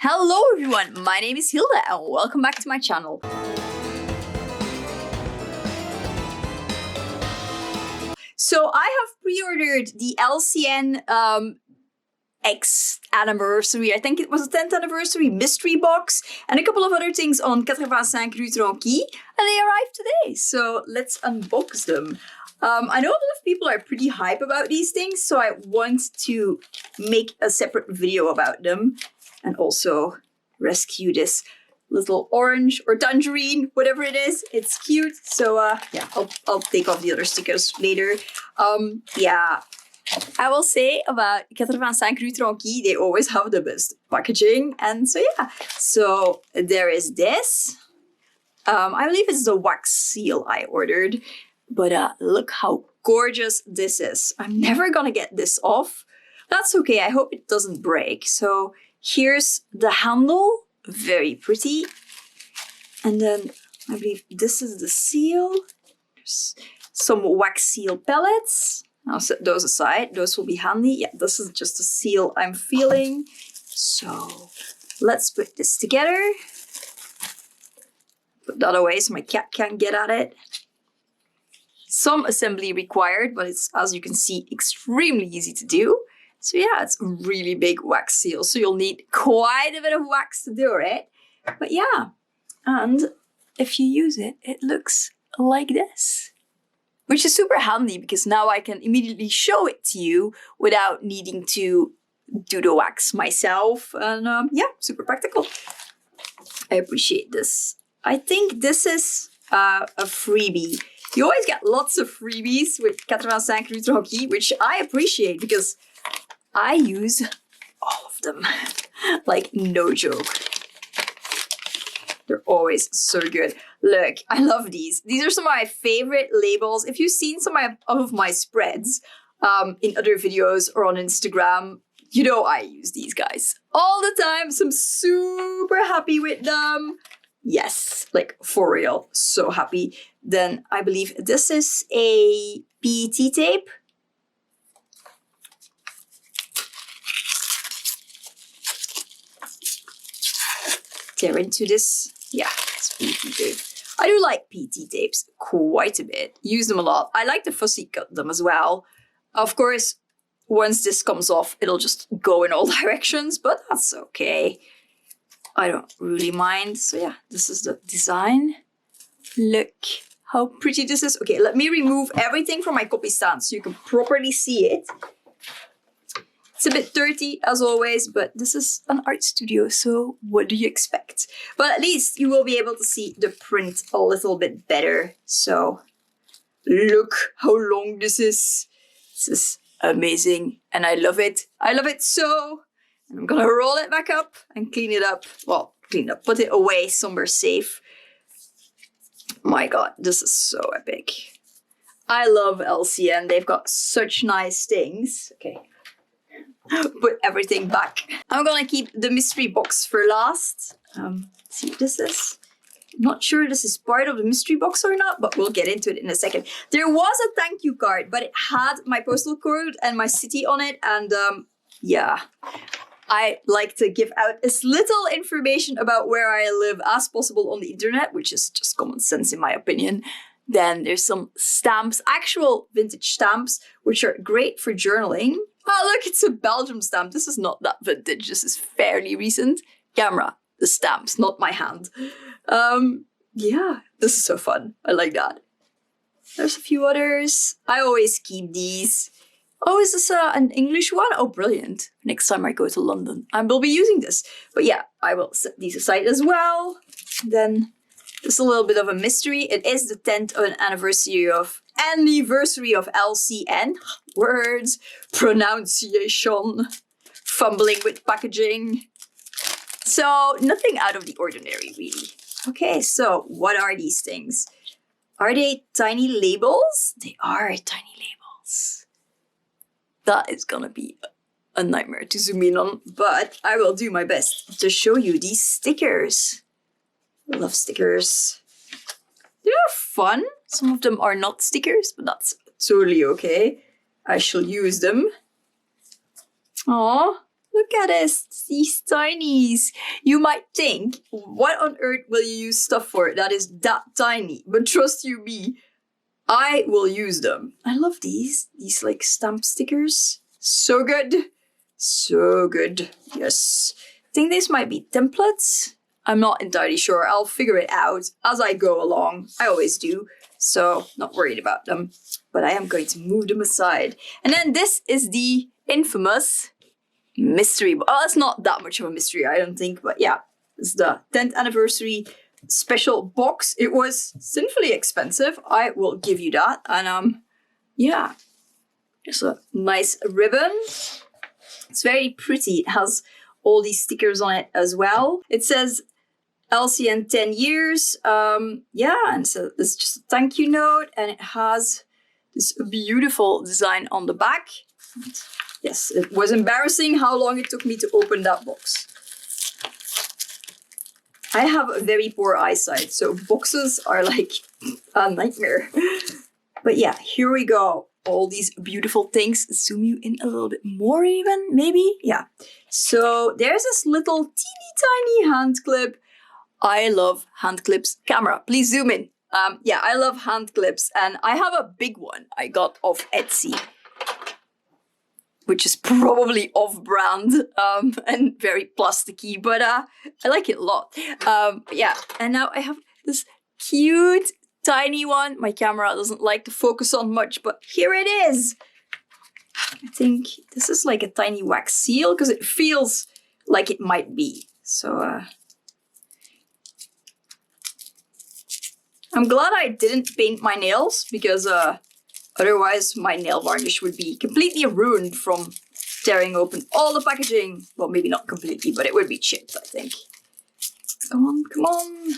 Hello everyone, my name is Hilda and welcome back to my channel. So I have pre-ordered the LCN X anniversary, I think it was the 10th anniversary mystery box, and a couple of other things on 85 Rue Tranquille, and they arrived today. So let's unbox them. I know a lot of people are pretty hype about these things, so I want to make a separate video about them and also rescue this little orange or tangerine, whatever it is. It's cute. So yeah, I'll take off the other stickers later. Yeah, I will say about 85 Rue Tranquille, they always have the best packaging. And so yeah, so there is this. I believe it's the wax seal I ordered. But look how gorgeous this is. I'm never gonna get this off. That's okay, I hope it doesn't break. So here's the handle, very pretty. And then I believe this is the seal. There's some wax seal pellets. I'll set those aside, those will be handy. Yeah, this is just a seal I'm feeling. So let's put this together. Put that away so my cat can't get at it. Some assembly required, but it's, as you can see, extremely easy to do. So yeah, it's a really big wax seal, so you'll need quite a bit of wax to do it. But yeah, and if you use it, it looks like this. Which is super handy because now I can immediately show it to you without needing to do the wax myself. And yeah, super practical. I appreciate this. I think this is a freebie. You always get lots of freebies with 85 Rue Tranquille, which I appreciate because I use all of them. Like, no joke. They're always so good. Look, I love these. These are some of my favorite labels. If you've seen some of my spreads in other videos or on Instagram, you know I use these guys all the time. So I'm super happy with them. Yes, like for real, so happy. Then I believe this is a PET tape. Tear into this. Yeah, it's PET tape. I do like PET tapes quite a bit. Use them a lot. I like to fussy cut them as well. Of course, once this comes off, it'll just go in all directions, but that's okay. I don't really mind. So yeah, this is the design. Look how pretty this is. Okay, let me remove everything from my copy stand so you can properly see it. It's a bit dirty as always, but this is an art studio, so what do you expect? But at least you will be able to see the print a little bit better. So look how long this is. This is amazing and I love it. I love it so. I'm gonna roll it back up and clean it up. Well, clean it up, put it away somewhere safe. My God, this is so epic. I love LCN. They've got such nice things. Okay, put everything back. I'm gonna keep the mystery box for last. See what this is. I'm not sure this is part of the mystery box or not, but we'll get into it in a second. There was a thank you card, but it had my postal code and my city on it, and yeah. I like to give out as little information about where I live as possible on the internet, which is just common sense in my opinion. Then there's some stamps, actual vintage stamps, which are great for journaling. Oh, look, it's a Belgium stamp. This is not that vintage. This is fairly recent. Camera, the stamps, not my hand. Yeah, this is so fun. I like that. There's a few others. I always keep these. Oh, is this an English one? Oh, brilliant. Next time I go to London, I will be using this. But yeah, I will set these aside as well. Then just a little bit of a mystery. It is the 10th anniversary of LCN. Words, pronunciation, fumbling with packaging. So nothing out of the ordinary, really. Okay, so what are these things? Are they tiny labels? They are tiny labels. That is gonna be a nightmare to zoom in on, but I will do my best to show you these stickers. I love stickers. They are fun. Some of them are not stickers, but that's totally okay. I shall use them. Aw, Look at this, these tinies. You might think, what on earth will you use stuff for that is that tiny? But trust you me, I will use them. I love these like stamp stickers. So good. So good. Yes. I think these might be templates. I'm not entirely sure. I'll figure it out as I go along. I always do. So not worried about them. But I am going to move them aside. And then this is the infamous mystery. Well, it's not that much of a mystery, I don't think. But yeah, it's the 10th anniversary special box. It was sinfully expensive. I will give you that. And yeah, there's a nice ribbon. It's very pretty. It has all these stickers on it as well. It says LCN 10 years. Yeah, and so it's just a thank you note, and it has this beautiful design on the back. Yes, it was embarrassing how long it took me to open that box. I have a very poor eyesight, so boxes are like a nightmare. But yeah, here we go. All these beautiful things. Zoom you in a little bit more even, maybe? Yeah. So there's this little teeny tiny hand clip. I love hand clips. Camera, please zoom in. Yeah, I love hand clips, and I have a big one I got off Etsy, which is probably off-brand and very plasticky, but I like it a lot. Yeah, and now I have this cute tiny one. My camera doesn't like to focus on much, but here it is. I think this is like a tiny wax seal because it feels like it might be. So I'm glad I didn't paint my nails because otherwise my nail varnish would be completely ruined from tearing open all the packaging. Well, maybe not completely, but it would be chipped, I think. Come on, come on.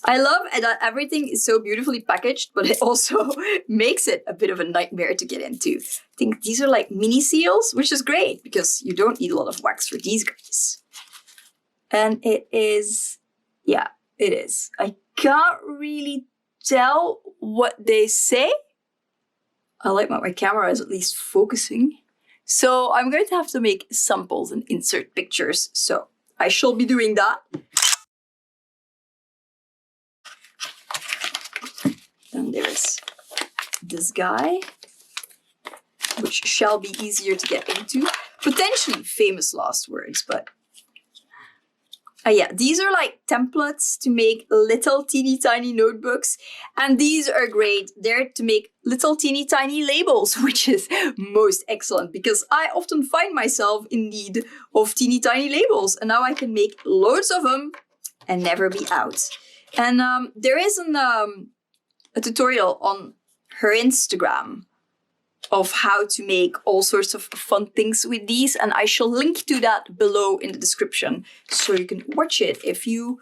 I love that everything is so beautifully packaged, but it also makes it a bit of a nightmare to get into. I think these are like mini seals, which is great because you don't need a lot of wax for these guys. And it is, yeah, it is. I can't really tell what they say. I like that my camera is at least focusing. So I'm going to have to make samples and insert pictures. So I shall be doing that. Then there's this guy, which shall be easier to get into. Potentially famous last words, but yeah, these are like templates to make little teeny tiny notebooks, and these are great. They're to make little teeny tiny labels, which is most excellent because I often find myself in need of teeny tiny labels, and now I can make loads of them and never be out. And there is a tutorial on her Instagram of how to make all sorts of fun things with these, and I shall link to that below in the description so you can watch it if you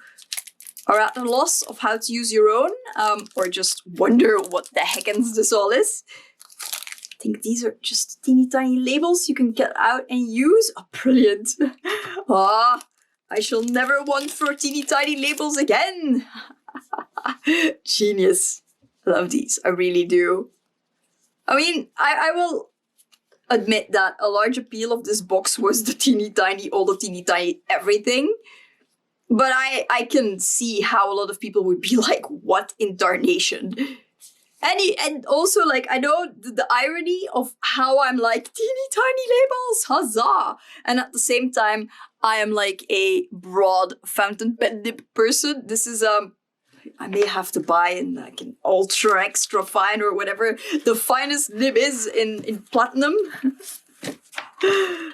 are at a loss of how to use your own or just wonder what the heckens this all is. I think these are just teeny tiny labels you can get out and use. Oh, brilliant. Ah, I shall never want for teeny tiny labels again. Genius. I love these, I really do. I mean, I will admit that a large appeal of this box was the teeny tiny, all the teeny tiny everything. But I can see how a lot of people would be like, what in darnation? And also, like, I know the irony of how I'm like, teeny tiny labels, huzzah! And at the same time, I am like a broad fountain pen nib person. This is, I may have to buy in like an ultra extra fine or whatever the finest nib is in platinum.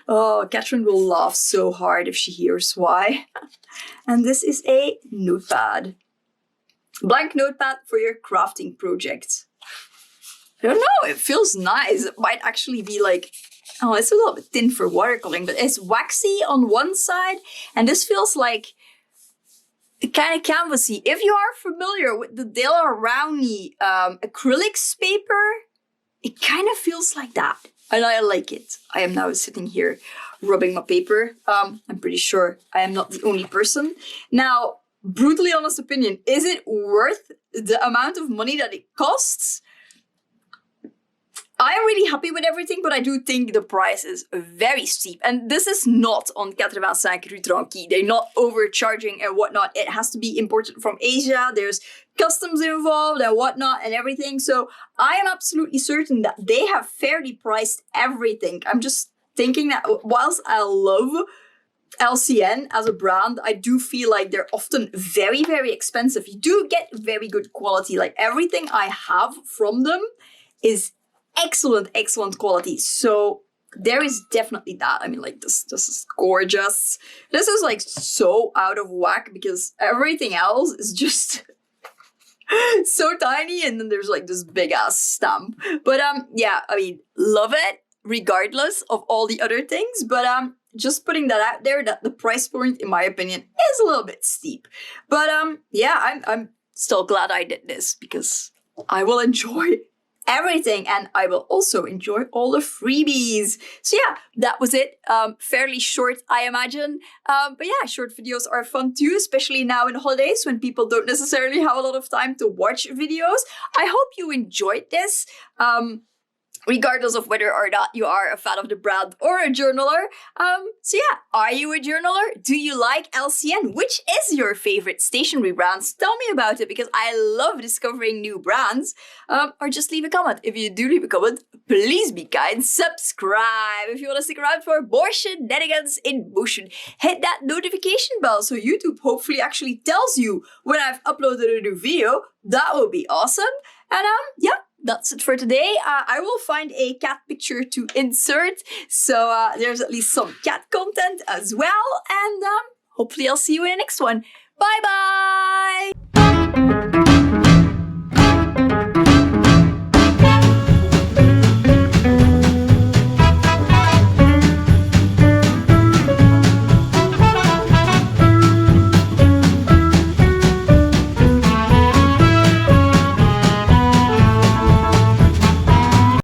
Oh, Catherine will laugh so hard if she hears why. And this is a notepad. Blank notepad for your crafting project. I don't know, it feels nice. It might actually be like, oh, it's a little bit thin for watercoloring, but it's waxy on one side, and this feels like kind of canvasy. If you are familiar with the Della Rowney acrylics paper, it kind of feels like that. And I like it. I am now sitting here rubbing my paper. I'm pretty sure I am not the only person. Now, brutally honest opinion, is it worth the amount of money that it costs? I am really happy with everything, but I do think the price is very steep. And this is not on 85 Rue Tranquille. They're not overcharging and whatnot. It has to be imported from Asia. There's customs involved and whatnot and everything. So I am absolutely certain that they have fairly priced everything. I'm just thinking that whilst I love LCN as a brand, I do feel like they're often very, very expensive. You do get very good quality. Like everything I have from them is excellent quality. So there is definitely that. I mean, like this is gorgeous. This is like so out of whack because everything else is just so tiny, and then there's like this big ass stamp. But yeah, I mean, love it regardless of all the other things. But just putting that out there, that the price point, in my opinion, is a little bit steep. But yeah, I'm still glad I did this because I will enjoy everything, and I will also enjoy all the freebies. So yeah, that was it. Fairly short, I imagine. But yeah, short videos are fun too, especially now in the holidays when people don't necessarily have a lot of time to watch videos. I hope you enjoyed this. Regardless of whether or not you are a fan of the brand or a journaler. So yeah, are you a journaler? Do you like LCN? Which is your favorite stationery brands? Tell me about it because I love discovering new brands. Or just leave a comment. If you do leave a comment, please be kind. Subscribe if you want to stick around for more shenanigans in motion. Hit that notification bell so YouTube hopefully actually tells you when I've uploaded a new video. That would be awesome. And yeah. That's it for today. I will find a cat picture to insert, so there's at least some cat content as well, and hopefully I'll see you in the next one. Bye bye!